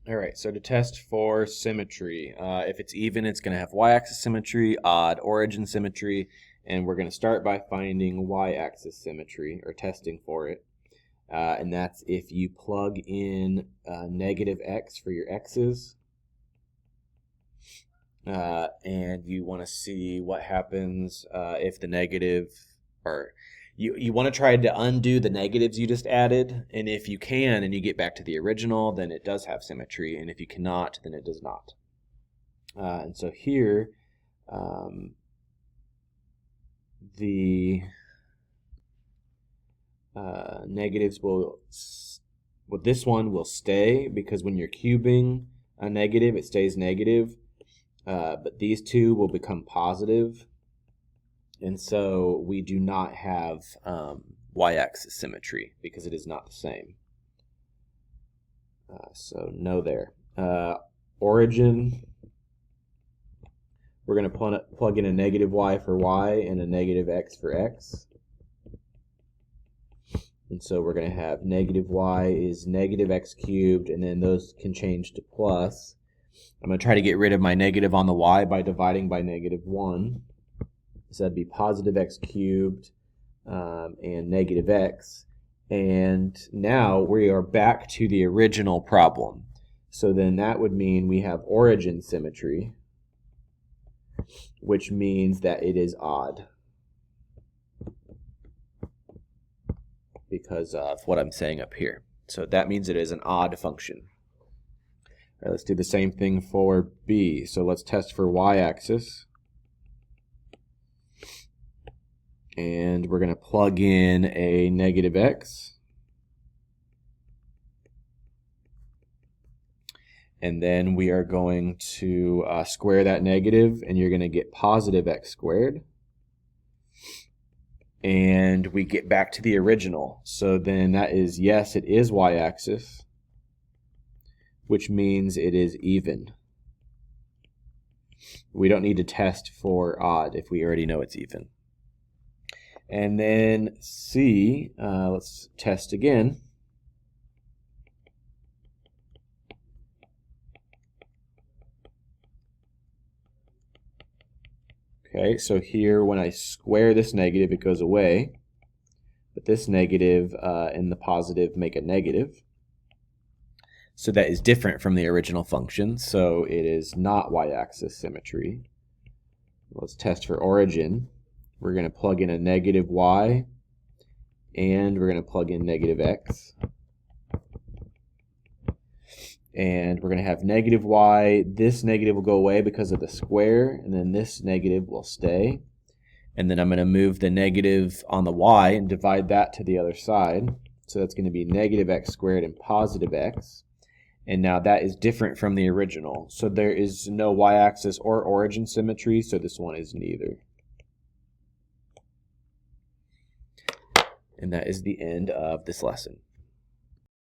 All right, so to test for symmetry, if it's even, it's going to have y-axis symmetry, odd origin symmetry, and we're going to start by finding y-axis symmetry, or testing for it. And that's if you plug in negative x for your x's, and you want to see what happens if the negative, or you want to try to undo the negatives you just added, and if you can and you get back to the original, then it does have symmetry, and if you cannot, then it does not. And so here, the negatives will, well, this one will stay, because when you're cubing a negative, it stays negative, but these two will become positive. And so we do not have y-axis symmetry because it is not the same. So no there. Origin, we're going to plug in a negative y for y and a negative x for x. And so we're going to have negative y is negative x cubed, and then those can change to plus. I'm going to try to get rid of my negative on the y by dividing by -1. So that'd be positive x cubed and negative x. And now we are back to the original problem. So then that would mean we have origin symmetry, which means that it is odd because of what I'm saying up here. So that means it is an odd function. All right, let's do the same thing for b. So let's test for y-axis. And we're going to plug in a negative x. And then we are going to square that negative, and you're going to get positive x squared. And we get back to the original. So then that is, yes, it is y-axis, which means it is even. We don't need to test for odd if we already know it's even. And then C, let's test again. Okay, so here when I square this negative, it goes away. But this negative and the positive make a negative. So that is different from the original function. So it is not y-axis symmetry. Let's test for origin. We're going to plug in a negative y, and we're going to plug in negative x. And we're going to have negative y. This negative will go away because of the square, and then this negative will stay. And then I'm going to move the negative on the y and divide that to the other side. So that's going to be negative x squared and positive x. And now that is different from the original. So there is no y-axis or origin symmetry, so this one is neither. And that is the end of this lesson.